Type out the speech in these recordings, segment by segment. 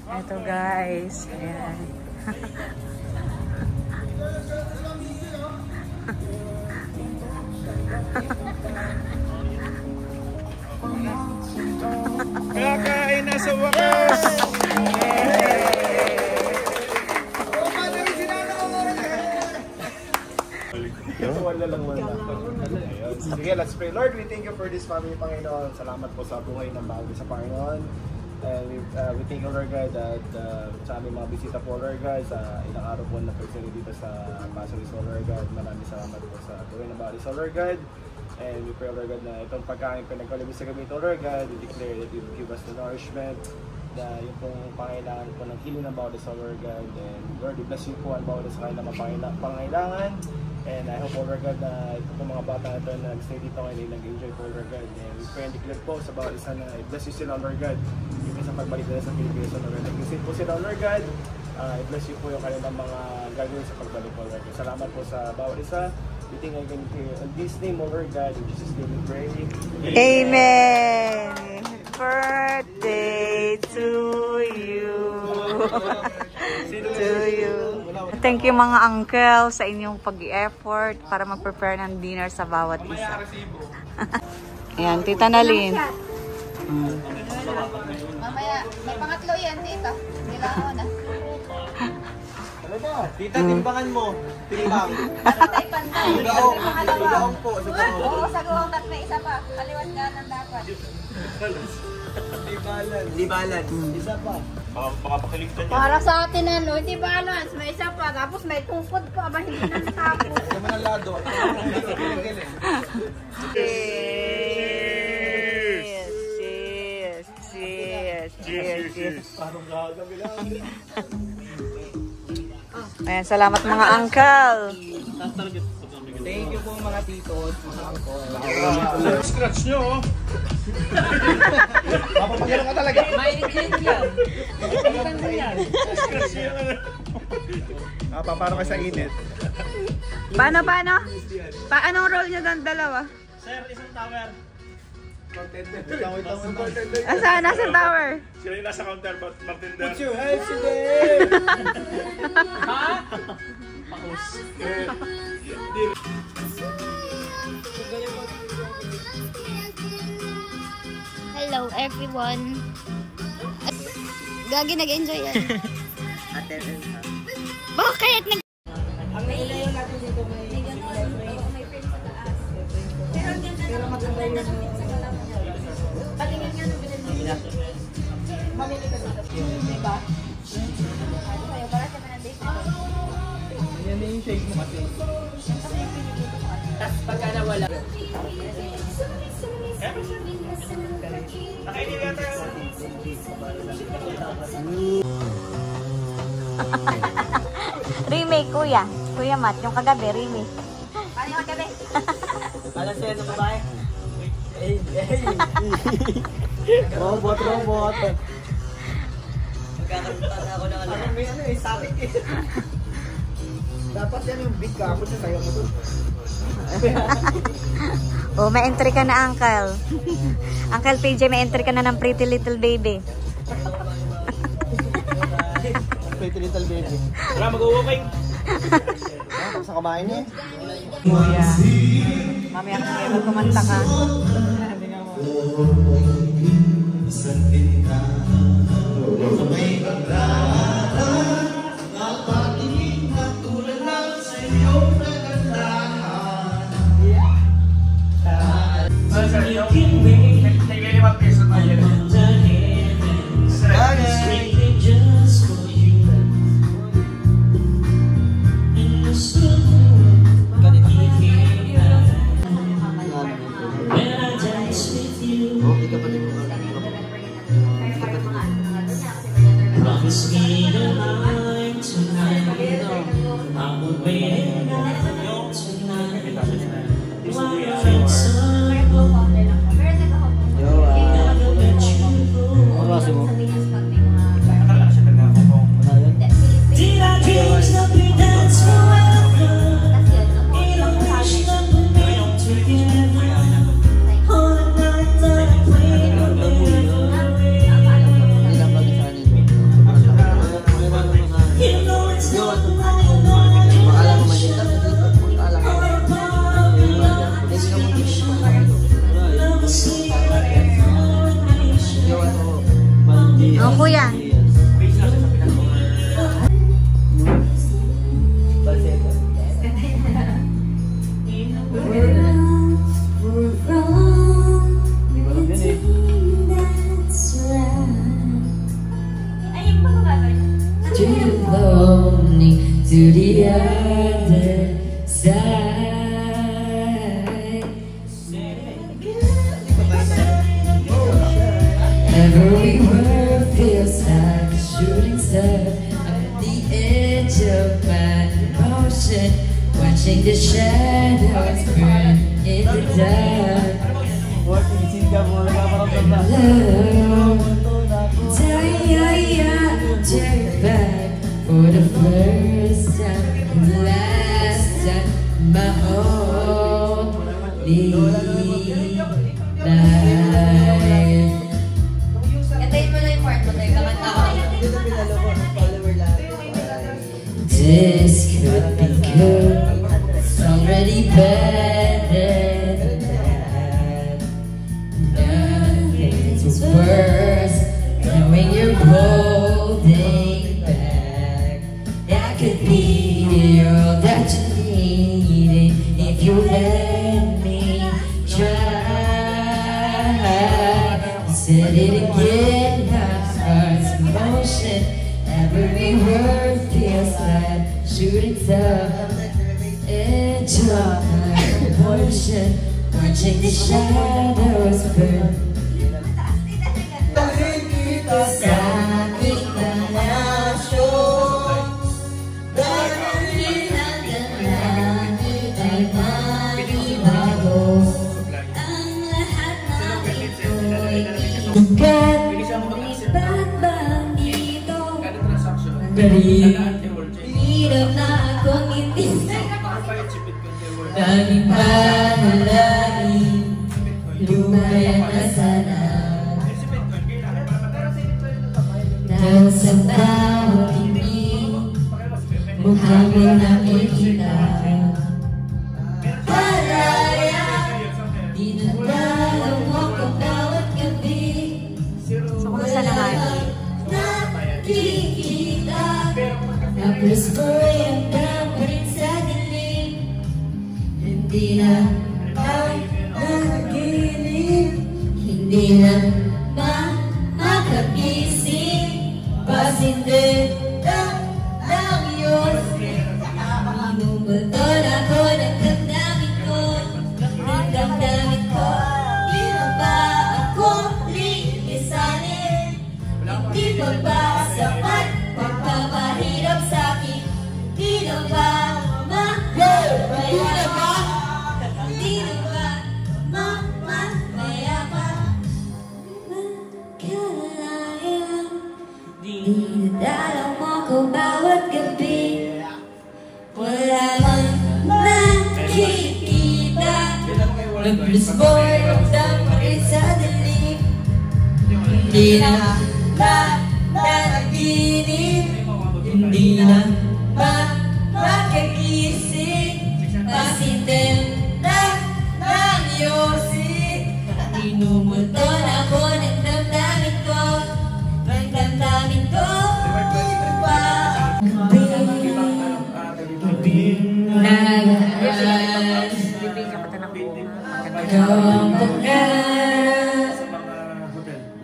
Ito guys. Ayan. Kakain na sa wakas! Sige, let's pray. Lord, we thank you for this family, Panginoon. Salamat po sa buhay ng bago sa Panginoon. And we thank you, Lord God, that sa aming mga bisita po, Lord God, sa ilang araw po na pagsali dito sa Pastor Rizal, Lord God. Maraming salamat po sa buhay ng bago sa Lord God. And we pray, Lord God, na itong pagkain pinagkalibis sa gabi ito, Lord God, we declare that you give us the nourishment, na yung pong pangailangan po ng healing ng bawat isa, Lord God. And Lord, we bless you po ang bawat isa kayo na pangailangan. And I hope, Lord God, na itong mga bata na ito na nag-stay dito ngayon ay nag-enjoy po, Lord God. And we pray and declare po sa bawat isa na i-bless you sila, Lord God. Yung sa pagbalik nila sa Pilipinas, Lord God. Nag-visit po sila, Lord God. I-bless you po yung kanilang mga gagawin sa pagbalik po, Lord God. Salamat po sa bawat isa. We think I can hear in this name, Lord God. In Jesus' name we pray. Amen. Birthday to you. To you. Thank you mga uncle sa inyong pag-i-effort para mag-prepare ng dinner sa bawat isa. Ayan, Tita Nalyn. Mamaya, may pangatlo yan, tita. Nilangon na. Tita, timbangan mo. Timbang. Pantay-pantay. Sugaong po. Oo, sa guwang tat may isa pa. Kaliwat ka ng dapat. Di balance. Isa pa. Makapakaligtan niya. Para sa atin ano, hindi balance. May isa pa. Tapos may tungkod pa. Ba hindi na natapos. Sa manalado. Cheers! Cheers! Cheers! Cheers! Cheers! Parang gagabi lang. Ayan, salamat mga uncle. Thank you po mga titos, mga uncle. Scratch nyo, oh. Mapapagano ka talaga. Mainit yan. Scratch nyo yan. Paano ka sa init? Paano? Anong role nyo ng dalawa? Sir, isang tower. Asa? Nasa tower? Sila yung nasa counter, bartender. Put your hands in the air! Ha? Pakus. Hello everyone. Gagi nag-enjoy yan. Bakit? May ilayo natin dito. May frame sa taas. Pero ang ganda ng maganda sa galaw niya. Patingin nga nung binili. Mamili ka dito. Diba? Ano kayo? Para siya na date. Yan yung shake mo kasi. Tapos pagka nawala. Nakainin natin. Remake, kuya. Kuya Matt, yung kagabi, remake. Paano yung kagabi? Alam sa'yo ng babae? Robot. Magkakaroon na ako ng alam. May ano eh, sakit eh. Dapat yan yung big kapot na tayo mo to. Oh, may entry ka na, uncle. Uncle PJ, may entry ka na ng Pretty Little Baby. Pretty little baby. Wala, mag-uwapay. Sa kumain niya. Kuya. Mamaya kasi kumanta ka. to the other side. Every word feels like a shooting star. I'm at the edge of my emotion, watching the shadows burn in the dark. Terrified for the first time and last time, my only life. Kantayin mo na yung part mo tayo. Kakanta ko. This could be good. It's already better than that. Nothing's worse knowing you're holding back. That could be all that you need if you let me try. Said it again, my heart's in motion. Every word feels like shooting star. Edge of my emotion, watching the shadows burn. Sa aking relasyon, dahil hanggang langit ay manibago. Ang lahat ng ito'y Sugat, ba't bang ito? hirap na akong itindig. Laging panalangin, lumaya na sana. Dahil sa bawat hindi, mukha mo nakikita. Palaya, dinadalaw mo ka bawat gabi. So, kumusta naman? Nakikita, tapos mo'y hanggang pa rin sa dilim. Hindi na nakagilim, hindi na makagising. Pasindi lang yun. Minumulton ako ng damdamin ko, ng damdamin ko. Di na ba ako likisanin? Hindi pa ba sapat pagpapahirap sa'kin? Di na ba mamayapa? Di na ba mamayapa? Magkalayan, dinadalaw mo ko bawat gabi. Wala mang nakikita, nag-plus boy damay sa dilim. Hindi na nanaginip, hindi na makagising. Pasitin ng yosi, inumulton ako ng damdamin ko, ng damdamin ko.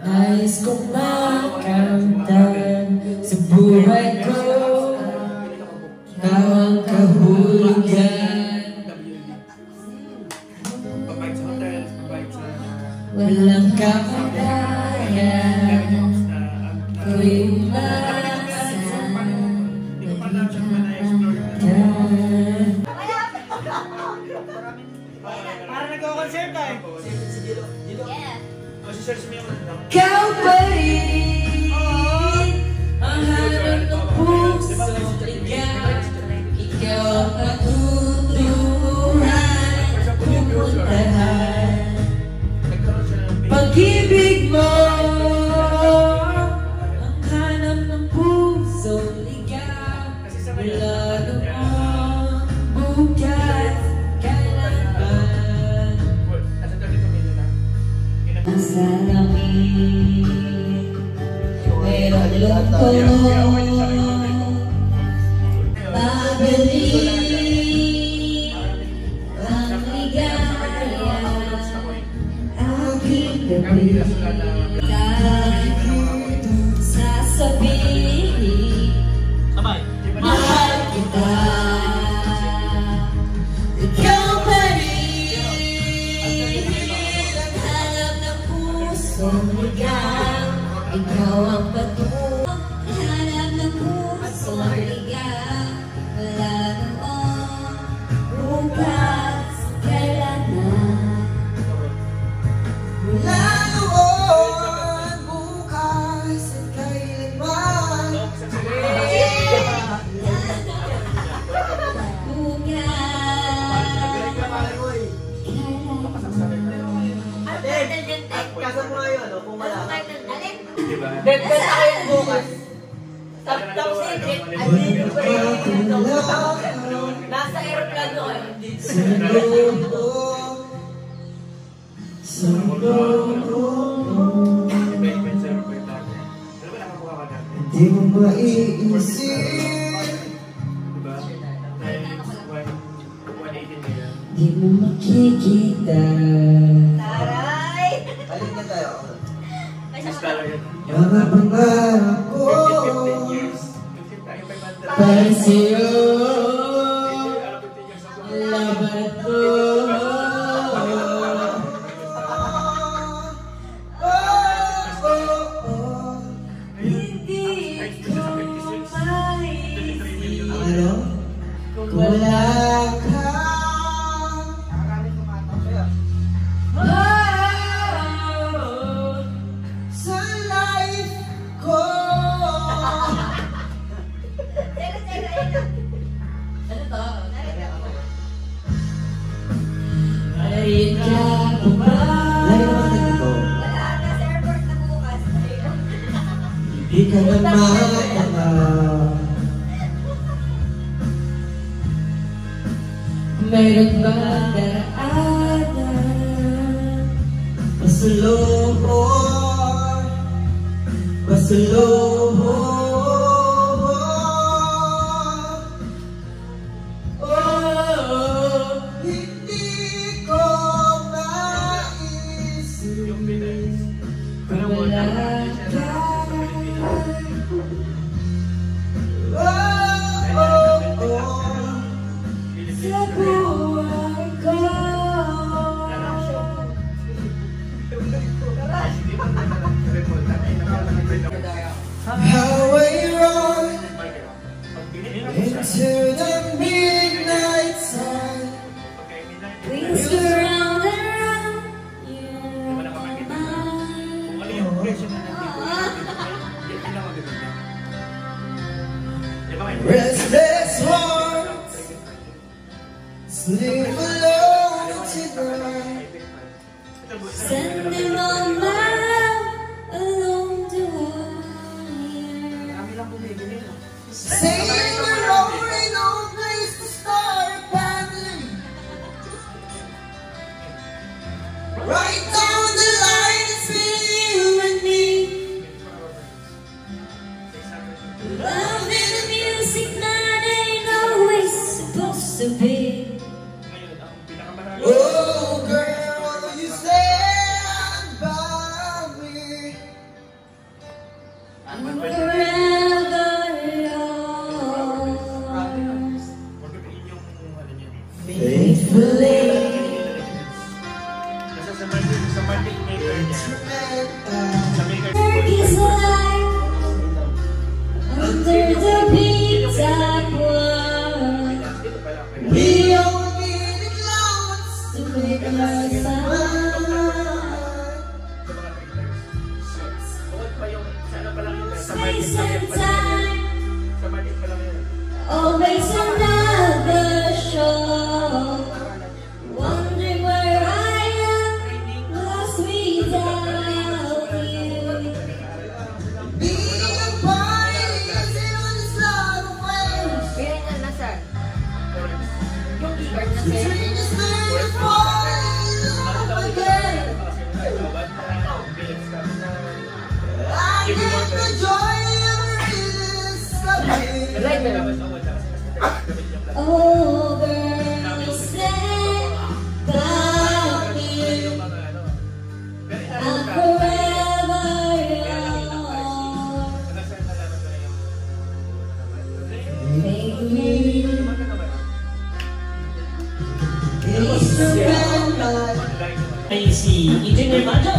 Nais kong makamtan sa buhay ko, ikaw ang kahulugan. Walang kapatayan, ako'y Para nagko-concert tayo. ikaw pa rin ang hanap ng puso ligaw. Ikaw ang patutuhan, pupuntahan. Pag-ibig mo ang hanap ng puso ligaw. Wala namang bukas kailanman. Nasa langit mayroong lungkot, babalik ang ligaya. Aking gabi kahit sasabihin mahal kita. Benta kayo bukas. Top secret. Nasa aeroplano kayo. Hindi mo maiisip, di mo makikita. Taray! Alin na tayo? May sama. Mga pangarap ko para sa'yo, laban ko. Ano? Kung wala ka, sa life ko. Ano to? Ayun ka pa ba? Lagi naman nandito. Wala ka sa airport na bukas. Hindi ka na makakama. Meron ba daraanan? Pasulubon, pasulubon. Oh, hindi ko maisip Kung wala ka. Sa buhay ko. how I run into the midnight sun. We surround around your mind. Restless hearts sleep alone tonight. Send them on my love alone to hide. Saying we're already no place to start a family. Right down the line, it's been you and me. Love in the music that ain't always supposed to be. Oh, girl, you stand by me. Forever yours. Faithfully. Is life under the beats of war We only need clouds to make us smile. Space and time, always another show. Wondering where I am, lost without you. being a party is on the side of waves. Ganyan na, sir. Yung keyboard na, sir. Between the stars and falling again. I get the joy of rediscovering. Oh, girl, stand by me. I'm forever yours. Make me It's the man ay si Engineer Manja